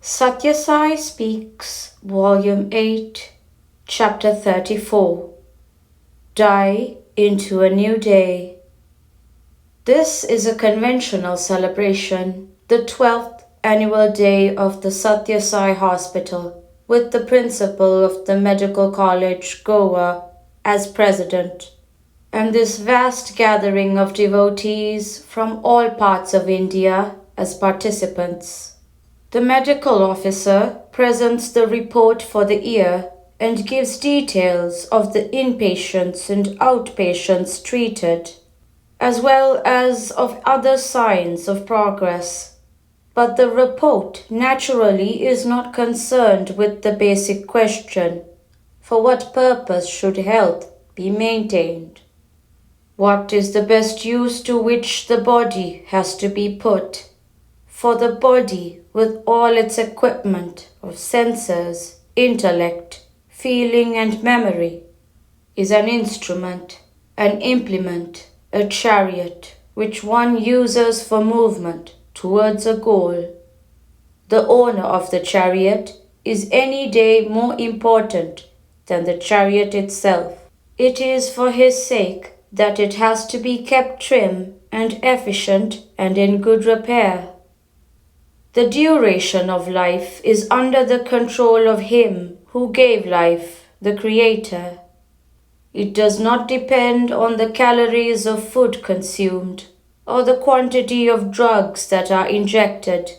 Sathya Sai Speaks, Volume 8, Chapter 34. Die into a New Day. This is a conventional celebration, the 12th annual day of the Sathya Sai Hospital, with the principal of the Medical College, Goa, as president, and this vast gathering of devotees from all parts of India as participants. The medical officer presents the report for the year and gives details of the inpatients and outpatients treated, as well as of other signs of progress. But the report naturally is not concerned with the basic question: for what purpose should health be maintained? What is the best use to which the body has to be put? For the body, with all its equipment of senses, intellect, feeling and memory, is an instrument, an implement, a chariot, which one uses for movement towards a goal. The owner of the chariot is any day more important than the chariot itself. It is for his sake that it has to be kept trim and efficient and in good repair. The duration of life is under the control of Him who gave life, the Creator. It does not depend on the calories of food consumed, or the quantity of drugs that are injected,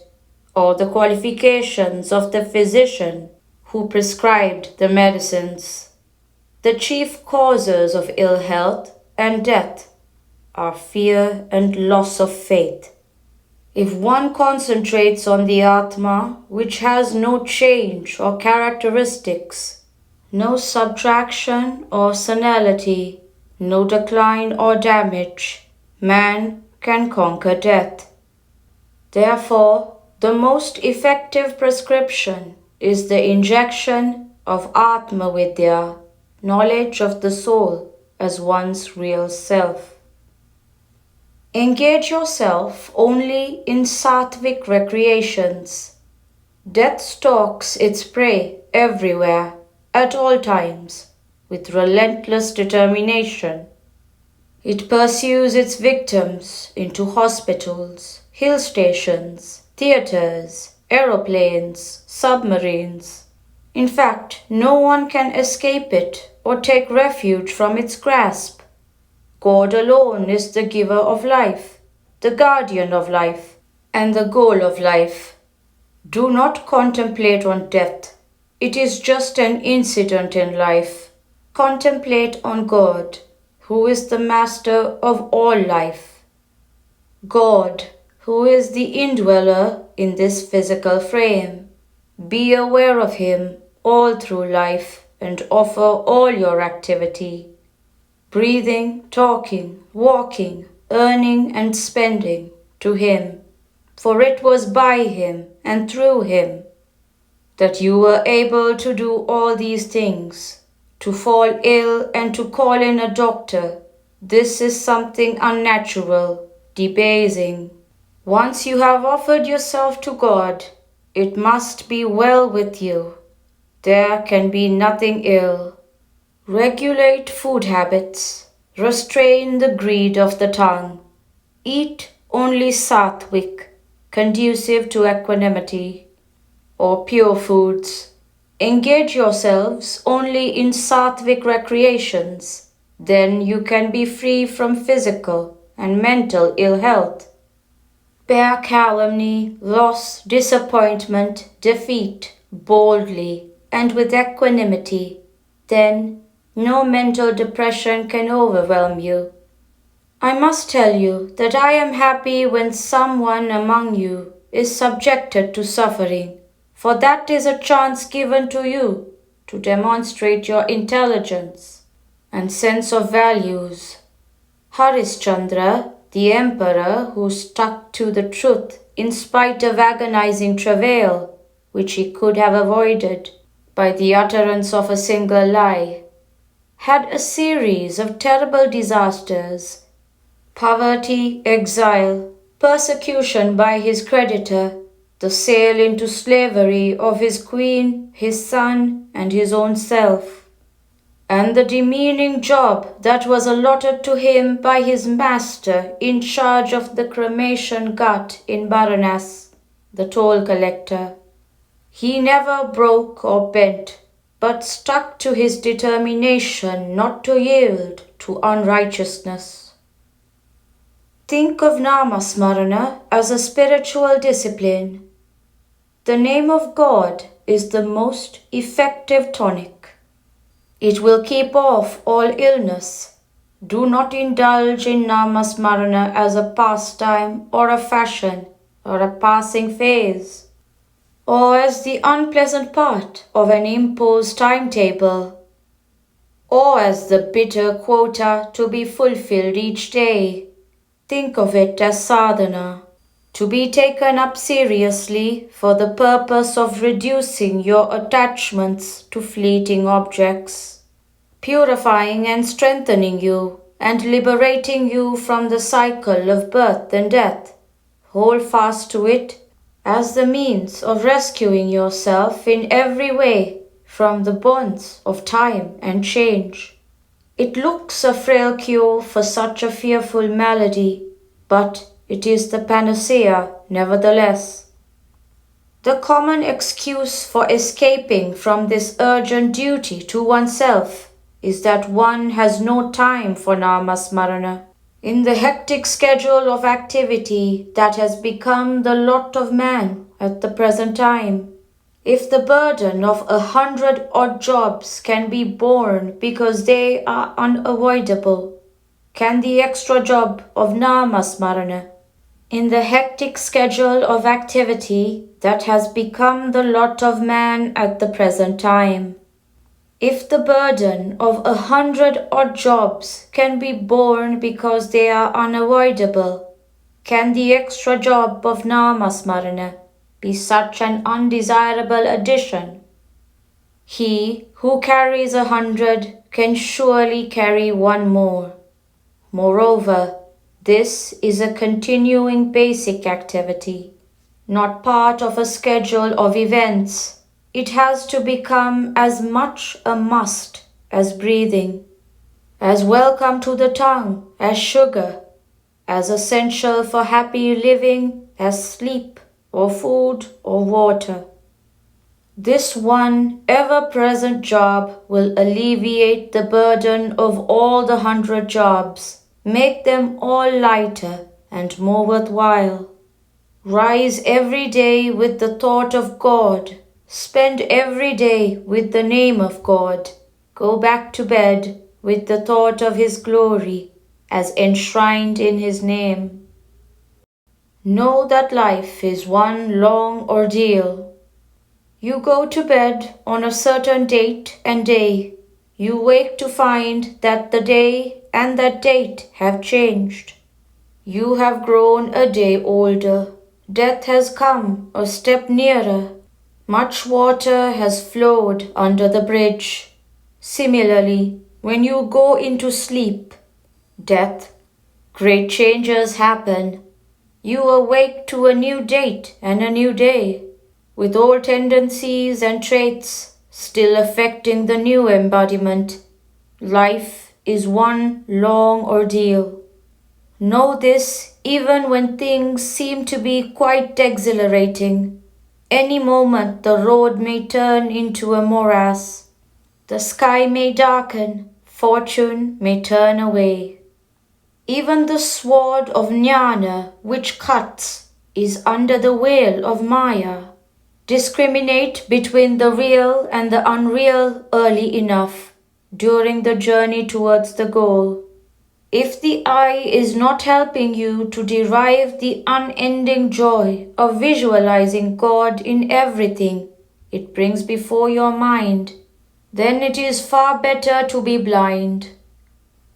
or the qualifications of the physician who prescribed the medicines. The chief causes of ill health and death are fear and loss of faith. If one concentrates on the Atma, which has no change or characteristics, no subtraction or senility, no decline or damage, man can conquer death. Therefore, the most effective prescription is the injection of Atma Vidya, knowledge of the soul as one's real self. Engage yourself only in sattvic recreations. Death stalks its prey everywhere, at all times, with relentless determination. It pursues its victims into hospitals, hill stations, theaters, aeroplanes, submarines. In fact, no one can escape it or take refuge from its grasp. God alone is the giver of life, the guardian of life, and the goal of life. Do not contemplate on death. It is just an incident in life. Contemplate on God, who is the master of all life. God, who is the indweller in this physical frame. Be aware of Him all through life and offer all your activity. Breathing, talking, walking, earning and spending to Him, for it was by Him and through Him that you were able to do all these things. To fall ill and to call in a doctor, this is something unnatural, debasing. Once you have offered yourself to God, it must be well with you. There can be nothing ill. Regulate food habits. Restrain the greed of the tongue. Eat only sattvic, conducive to equanimity, or pure foods. Engage yourselves only in sattvic recreations. Then you can be free from physical and mental ill health. Bear calumny, loss, disappointment, defeat boldly and with equanimity. Then no mental depression can overwhelm you. I must tell you that I am happy when someone among you is subjected to suffering, for that is a chance given to you to demonstrate your intelligence and sense of values. Harishchandra, the emperor who stuck to the truth in spite of agonizing travail, which he could have avoided by the utterance of a single lie, had a series of terrible disasters: poverty, exile, persecution by his creditor, the sale into slavery of his queen, his son, and his own self, and the demeaning job that was allotted to him by his master in charge of the cremation ghat in Varanasi, the toll collector. He never broke or bent, but stuck to his determination not to yield to unrighteousness. Think of Namasmarana as a spiritual discipline. The name of God is the most effective tonic. It will keep off all illness. Do not indulge in Namasmarana as a pastime or a fashion or a passing phase, or as the unpleasant part of an imposed timetable, or as the bitter quota to be fulfilled each day. Think of it as sadhana, to be taken up seriously for the purpose of reducing your attachments to fleeting objects, purifying and strengthening you, and liberating you from the cycle of birth and death. Hold fast to it as the means of rescuing yourself in every way from the bonds of time and change. It looks a frail cure for such a fearful malady, but it is the panacea nevertheless. The common excuse for escaping from this urgent duty to oneself is that one has no time for Namasmarana. In the hectic schedule of activity that has become the lot of man at the present time, if the burden of 100 odd jobs can be borne because they are unavoidable, can the extra job of Namasmarana, in the hectic schedule of activity that has become the lot of man at the present time, if the burden of 100 odd jobs can be borne because they are unavoidable, can the extra job of Namasmarana be such an undesirable addition? He who carries 100 can surely carry one more. Moreover, this is a continuing basic activity, not part of a schedule of events. It has to become as much a must as breathing, as welcome to the tongue as sugar, as essential for happy living as sleep or food or water. This one ever-present job will alleviate the burden of all the 100 jobs, make them all lighter and more worthwhile. Rise every day with the thought of God. Spend every day with the name of God. Go back to bed with the thought of His glory as enshrined in His name. Know that life is one long ordeal. You go to bed on a certain date and day. You wake to find that the day and that date have changed. You have grown a day older. Death has come a step nearer. Much water has flowed under the bridge. Similarly, when you go into sleep, death, great changes happen. You awake to a new date and a new day, with old tendencies and traits still affecting the new embodiment. Life is one long ordeal. Know this even when things seem to be quite exhilarating. Any moment the road may turn into a morass. The sky may darken, fortune may turn away. Even the sword of jnana which cuts is under the veil of Maya. Discriminate between the real and the unreal early enough during the journey towards the goal. If the eye is not helping you to derive the unending joy of visualizing God in everything it brings before your mind, then it is far better to be blind.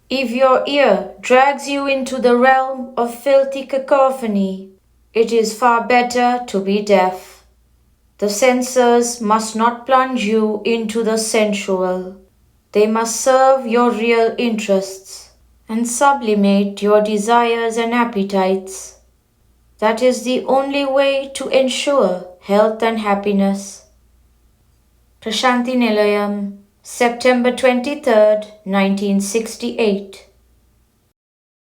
If your ear drags you into the realm of filthy cacophony, it is far better to be deaf. The senses must not plunge you into the sensual. They must serve your real interests and sublimate your desires and appetites. That is the only way to ensure health and happiness. Prashanti Nilayam, September 23rd, 1968.